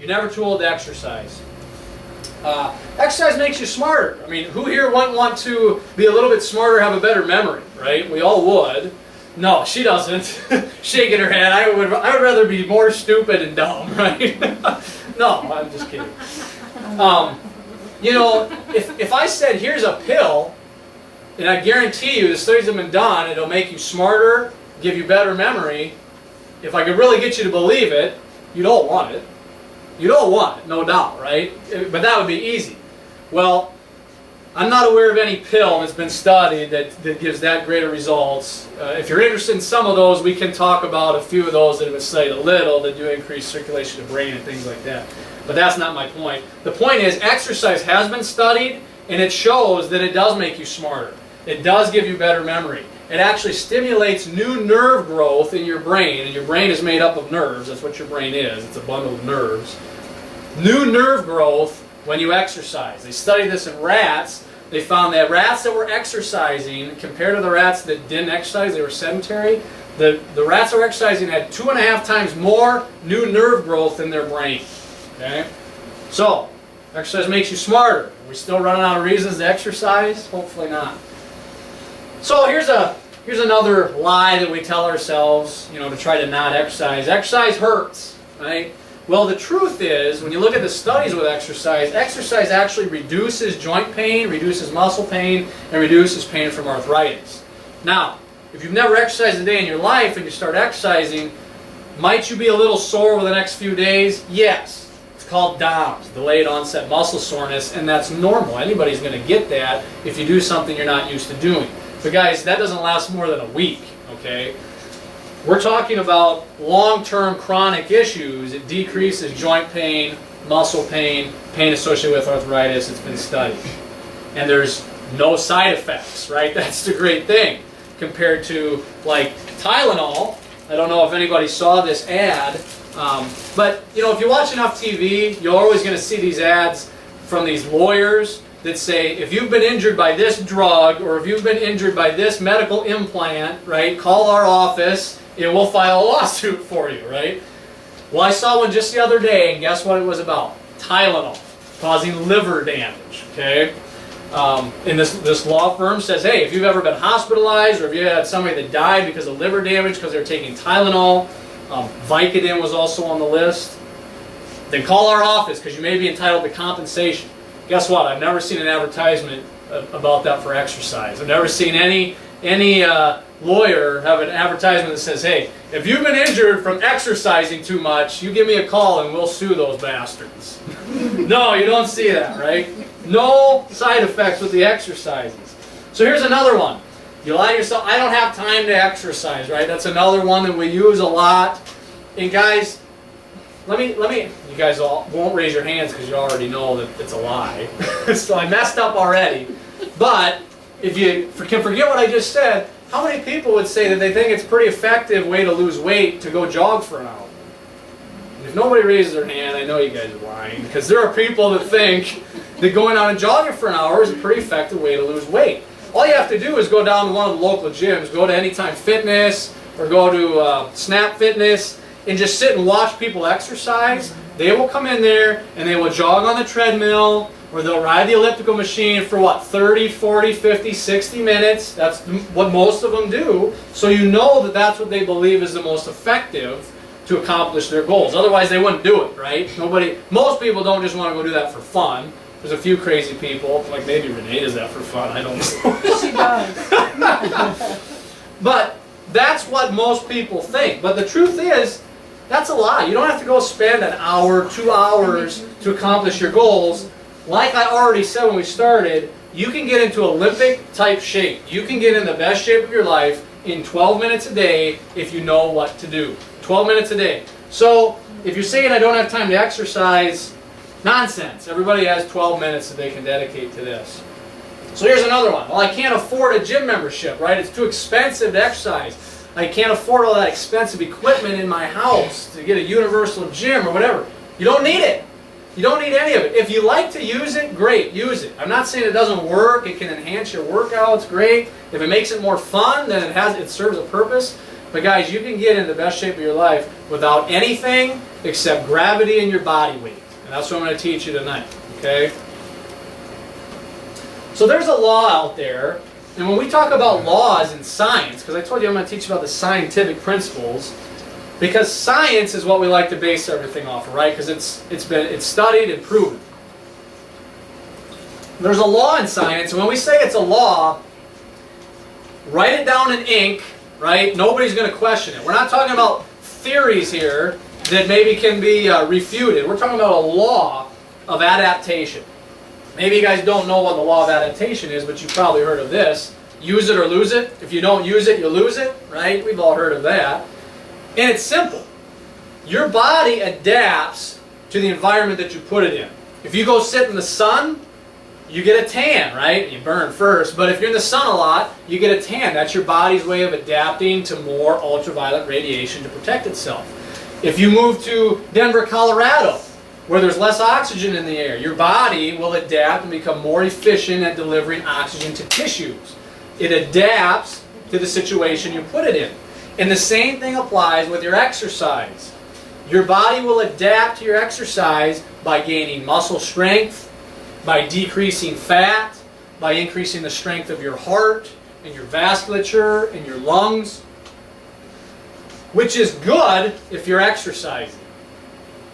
You're never too old to exercise. Exercise makes you smarter. I mean, who here wouldn't want to be a little bit smarter, have a better memory, right? We all would. No, she doesn't. Shaking her head. I would rather be more stupid and dumb, right? No, I'm just kidding. You know, if I said, here's a pill, and I guarantee you, the studies have been done, it'll make you smarter, give you better memory. If I could really get you to believe it, you don't want it. You don't want it, no doubt, right? But that would be easy. Well, I'm not aware of any pill that's been studied that gives that greater results. If you're interested in some of those, we can talk about a few of those that have been studied a little that do increase circulation of the brain and things like that. But that's not my point. The point is, exercise has been studied, and it shows that it does make you smarter. It does give you better memory. It actually stimulates new nerve growth in your brain, and your brain is made up of nerves. That's what your brain is. It's a bundle of nerves. New nerve growth when you exercise. They studied this in rats. They found that rats that were exercising, compared to the rats that didn't exercise, they were sedentary, the rats that were exercising had 2.5 times more new nerve growth in their brain. Okay? So, exercise makes you smarter. Are we still running out of reasons to exercise? Hopefully not. So here's another lie that we tell ourselves, you know, to try to not exercise. Exercise hurts, right? Well, the truth is, when you look at the studies with exercise, exercise actually reduces joint pain, reduces muscle pain, and reduces pain from arthritis. Now, if you've never exercised a day in your life and you start exercising, might you be a little sore over the next few days? Yes. It's called DOMS, delayed onset muscle soreness, and that's normal. Anybody's going to get that if you do something you're not used to doing. But guys, that doesn't last more than a week, okay? We're talking about long-term chronic issues. It decreases joint pain, muscle pain, pain associated with arthritis. It's been studied. And there's no side effects, right? That's the great thing compared to, like, Tylenol. I don't know if anybody saw this ad, but, you know, if you watch enough TV, you're always going to see these ads from these lawyers that say, if you've been injured by this drug, or if you've been injured by this medical implant, right, call our office, and we'll file a lawsuit for you, right? Well, I saw one just the other day, and guess what it was about? Tylenol, causing liver damage, okay? And this law firm says, hey, if you've ever been hospitalized, or if you had somebody that died because of liver damage because they're taking Tylenol, Vicodin was also on the list, then call our office because you may be entitled to compensation. Guess what? I've never seen an advertisement about that for exercise. I've never seen any lawyer have an advertisement that says, hey, if you've been injured from exercising too much, you give me a call and we'll sue those bastards. No, you don't see that, right? No side effects with the exercises. So here's another one. You lie to yourself, I don't have time to exercise, right? That's another one that we use a lot. And guys, let me, you guys all won't raise your hands because you already know that it's a lie. So I messed up already. But if you can forget what I just said, how many people would say that they think it's a pretty effective way to lose weight to go jog for an hour? And if nobody raises their hand, I know you guys are lying, because there are people that think that going out and jogging for an hour is a pretty effective way to lose weight. All you have to do is go down to one of the local gyms, go to Anytime Fitness, or go to Snap Fitness, and just sit and watch people exercise. They will come in there and they will jog on the treadmill, or they'll ride the elliptical machine for what, 30, 40, 50, 60 minutes. That's what most of them do. So you know that that's what they believe is the most effective to accomplish their goals. Otherwise they wouldn't do it, right? Most people don't just want to go do that for fun. There's a few crazy people, like maybe Renee does that for fun, I don't know. She does. But that's what most people think. But the truth is, that's a lie. You don't have to go spend an hour, 2 hours to accomplish your goals. Like I already said when we started, you can get into Olympic type shape. You can get in the best shape of your life in 12 minutes a day if you know what to do. 12 minutes a day. So if you're saying I don't have time to exercise, nonsense. Everybody has 12 minutes that they can dedicate to this. So here's another one. Well, I can't afford a gym membership, right? It's too expensive to exercise. I can't afford all that expensive equipment in my house to get a universal gym or whatever. You don't need it. You don't need any of it. If you like to use it, great, use it. I'm not saying it doesn't work. It can enhance your workouts, great. If it makes it more fun, then it serves a purpose. But guys, you can get in the best shape of your life without anything except gravity and your body weight. And that's what I'm going to teach you tonight. Okay? So there's a law out there. And when we talk about laws in science, because I told you I'm going to teach you about the scientific principles, because science is what we like to base everything off of, right? Because it's studied and proven. There's a law in science, and when we say it's a law, write it down in ink, right? Nobody's going to question it. We're not talking about theories here that maybe can be refuted. We're talking about a law of adaptation. Maybe you guys don't know what the law of adaptation is, but you've probably heard of this. Use it or lose it. If you don't use it, you lose it, right? We've all heard of that. And it's simple. Your body adapts to the environment that you put it in. If you go sit in the sun, you get a tan, right? You burn first, but if you're in the sun a lot, you get a tan. That's your body's way of adapting to more ultraviolet radiation to protect itself. If you move to Denver, Colorado, where there's less oxygen in the air, your body will adapt and become more efficient at delivering oxygen to tissues. It adapts to the situation you put it in. And the same thing applies with your exercise. Your body will adapt to your exercise by gaining muscle strength, by decreasing fat, by increasing the strength of your heart and your vasculature and your lungs, which is good if you're exercising.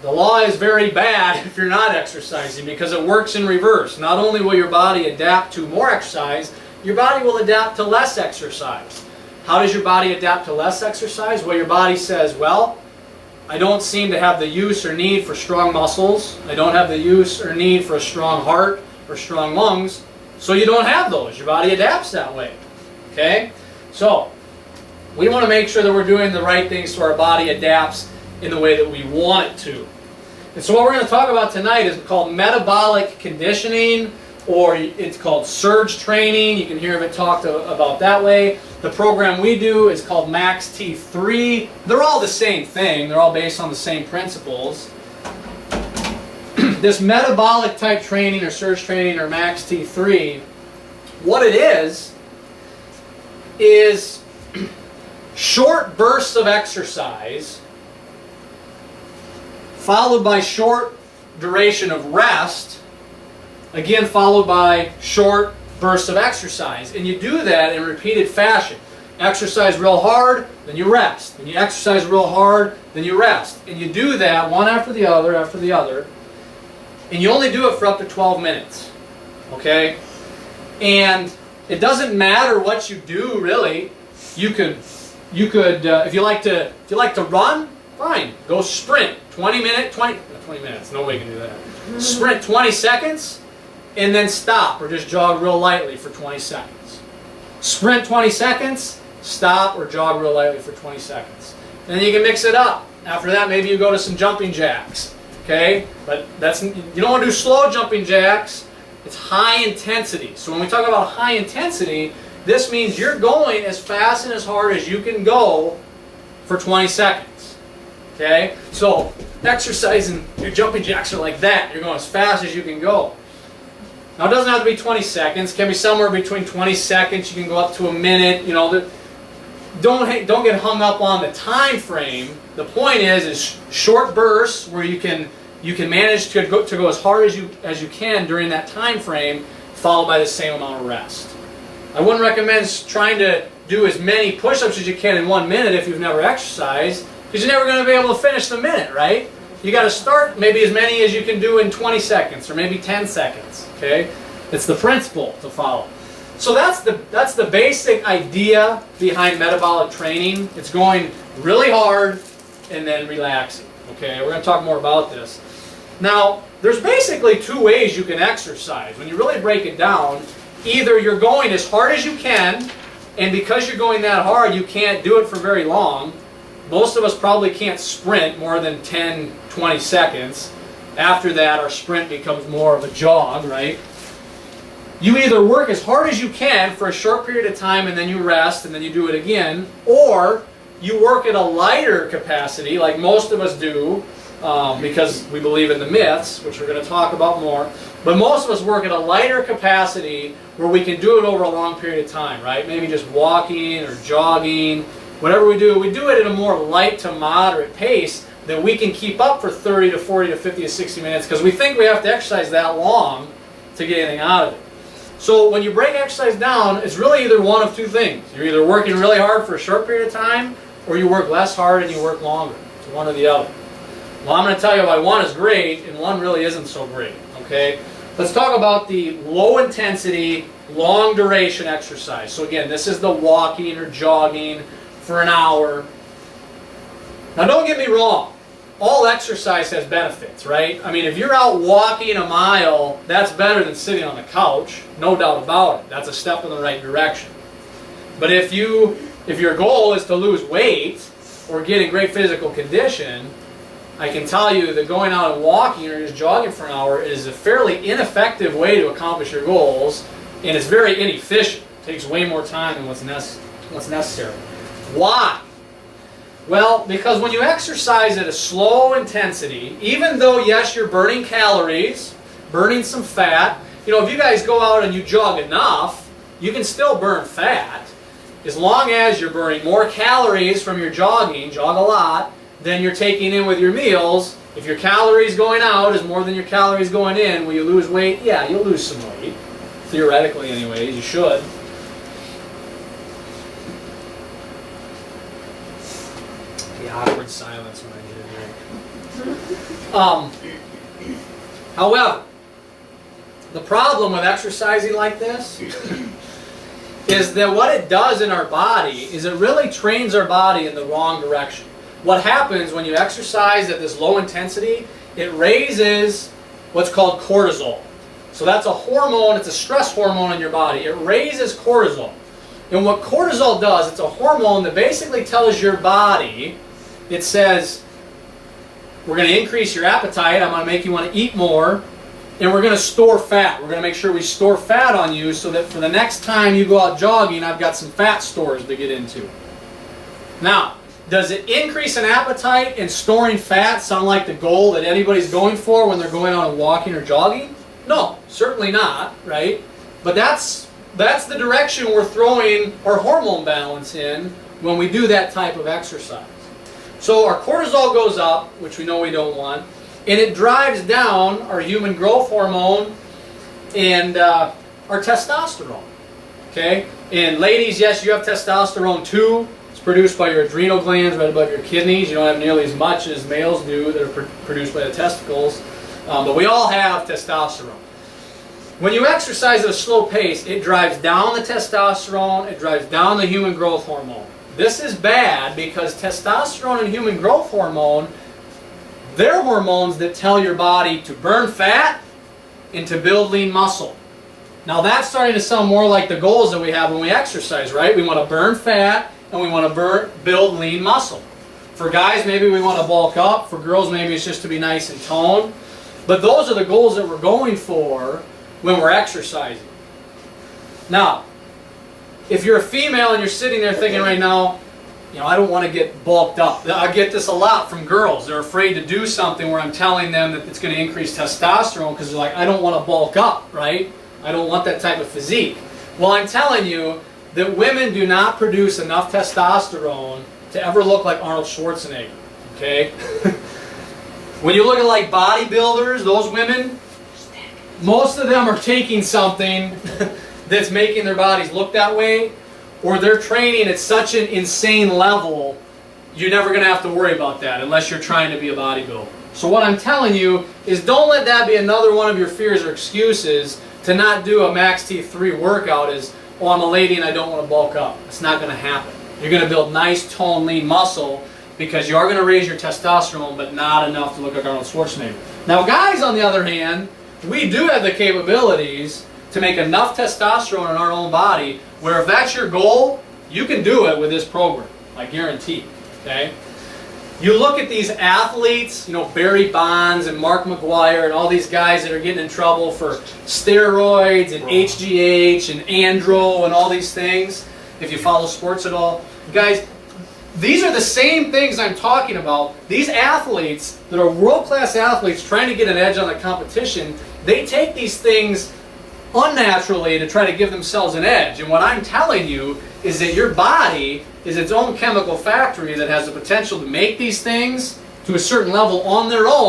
The law is very bad if you're not exercising because it works in reverse. Not only will your body adapt to more exercise, your body will adapt to less exercise. How does your body adapt to less exercise? Well, your body says, well, I don't seem to have the use or need for strong muscles. I don't have the use or need for a strong heart or strong lungs. So you don't have those. Your body adapts that way. Okay? So, we want to make sure that we're doing the right things so our body adapts in the way that we want it to. And so what we're going to talk about tonight is called metabolic conditioning, or it's called surge training. You can hear of it talked about that way. The program we do is called Max T3. They're all the same thing. They're all based on the same principles. This metabolic type training or surge training or Max T3, what it is short bursts of exercise followed by short duration of rest, again followed by short bursts of exercise. And you do that in repeated fashion. Exercise real hard, then you rest. Then you exercise real hard, then you rest. And you do that one after the other, and you only do it for up to 12 minutes. Okay? And it doesn't matter what you do, really. You could if you like to run, fine, go sprint 20 minutes, nobody can do that. Sprint 20 seconds and then stop or just jog real lightly for 20 seconds. Sprint 20 seconds, stop or jog real lightly for 20 seconds. Then you can mix it up. After that, maybe you go to some jumping jacks. Okay? But you don't want to do slow jumping jacks. It's high intensity. So when we talk about high intensity, this means you're going as fast and as hard as you can go for 20 seconds. Okay? So, exercising, your jumping jacks are like that. You're going as fast as you can go. Now, it doesn't have to be 20 seconds. It can be somewhere between 20 seconds. You can go up to a minute. You know, don't get hung up on the time frame. The point is short bursts where you can manage to go as hard as you can during that time frame, followed by the same amount of rest. I wouldn't recommend trying to do as many push-ups as you can in 1 minute if you've never exercised, because you're never going to be able to finish the minute, right? You got to start maybe as many as you can do in 20 seconds or maybe 10 seconds. Okay, it's the principle to follow. So that's the basic idea behind metabolic training. It's going really hard and then relaxing. Okay, we're going to talk more about this. Now, there's basically two ways you can exercise. When you really break it down, either you're going as hard as you can, and because you're going that hard, you can't do it for very long. Most of us probably can't sprint more than 10, 20 seconds. After that, our sprint becomes more of a jog, right? You either work as hard as you can for a short period of time and then you rest and then you do it again, or you work at a lighter capacity like most of us do because we believe in the myths, which we're going to talk about more. But most of us work at a lighter capacity where we can do it over a long period of time, right? Maybe just walking or jogging, whatever we do it at a more light to moderate pace that we can keep up for 30 to 40 to 50 to 60 minutes because we think we have to exercise that long to get anything out of it. So when you break exercise down, it's really either one of two things. You're either working really hard for a short period of time or you work less hard and you work longer. It's one or the other. Well, I'm going to tell you why one is great and one really isn't so great. Okay? Let's talk about the low intensity, long duration exercise. So again, this is the walking or jogging for an hour. Now don't get me wrong. All exercise has benefits, right? I mean, if you're out walking a mile, that's better than sitting on the couch. No doubt about it. That's a step in the right direction. But if your goal is to lose weight or get in great physical condition, I can tell you that going out and walking or just jogging for an hour is a fairly ineffective way to accomplish your goals, and it's very inefficient. It takes way more time than what's necessary. Why? Well, because when you exercise at a slow intensity, even though, yes, you're burning calories, burning some fat, if you guys go out and you jog enough, you can still burn fat. As long as you're burning more calories from your jogging, jog a lot, than you're taking in with your meals. If your calories going out is more than your calories going in, will you lose weight? Yeah, you'll lose some weight. Theoretically anyways, you should. The awkward silence when I need a drink. However, the problem with exercising like this is that what it does in our body is it really trains our body in the wrong direction. What happens when you exercise at this low intensity, it raises what's called cortisol. So that's a hormone, it's a stress hormone in your body. It raises cortisol. And what cortisol does, it's a hormone that basically tells your body, it says, we're going to increase your appetite, I'm going to make you want to eat more, and we're going to store fat. We're going to make sure we store fat on you so that for the next time you go out jogging, I've got some fat stores to get into. Now, does it increase an appetite and storing fat sound like the goal that anybody's going for when they're going out and walking or jogging? No, certainly not, right? But that's the direction we're throwing our hormone balance in when we do that type of exercise. So our cortisol goes up, which we know we don't want, and it drives down our human growth hormone and our testosterone. Okay? And ladies, yes, you have testosterone too. It's produced by your adrenal glands right above your kidneys. You don't have nearly as much as males do that are produced by the testicles. But we all have testosterone. When you exercise at a slow pace, it drives down the testosterone, it drives down the human growth hormone. This is bad because testosterone and human growth hormone, they're hormones that tell your body to burn fat and to build lean muscle. Now that's starting to sound more like the goals that we have when we exercise, right? We want to burn fat and we want to build lean muscle. For guys, maybe we want to bulk up. For girls, maybe it's just to be nice and toned. But those are the goals that we're going for when we're exercising. Now, if you're a female and you're sitting there thinking right now, I don't want to get bulked up. I get this a lot from girls. They're afraid to do something where I'm telling them that it's going to increase testosterone because they're like, I don't want to bulk up, right? I don't want that type of physique. Well, I'm telling you that women do not produce enough testosterone to ever look like Arnold Schwarzenegger, okay? When you look at like bodybuilders, those women, most of them are taking something that's making their bodies look that way, or they're training at such an insane level, you're never going to have to worry about that unless you're trying to be a bodybuilder. So what I'm telling you is don't let that be another one of your fears or excuses to not do a Max T3 workout is, oh, I'm a lady and I don't want to bulk up. It's not going to happen. You're going to build nice, toned, lean muscle because you are going to raise your testosterone, but not enough to look like Arnold Schwarzenegger. Now, guys, on the other hand, we do have the capabilities to make enough testosterone in our own body where if that's your goal, you can do it with this program. I guarantee. Okay? You look at these athletes, Barry Bonds and Mark McGwire and all these guys that are getting in trouble for steroids and HGH and andro and all these things, if you follow sports at all. Guys, these are the same things I'm talking about. These athletes that are world-class athletes trying to get an edge on the competition, they take these things unnaturally to try to give themselves an edge. And what I'm telling you is that your body is its own chemical factory that has the potential to make these things to a certain level on their own.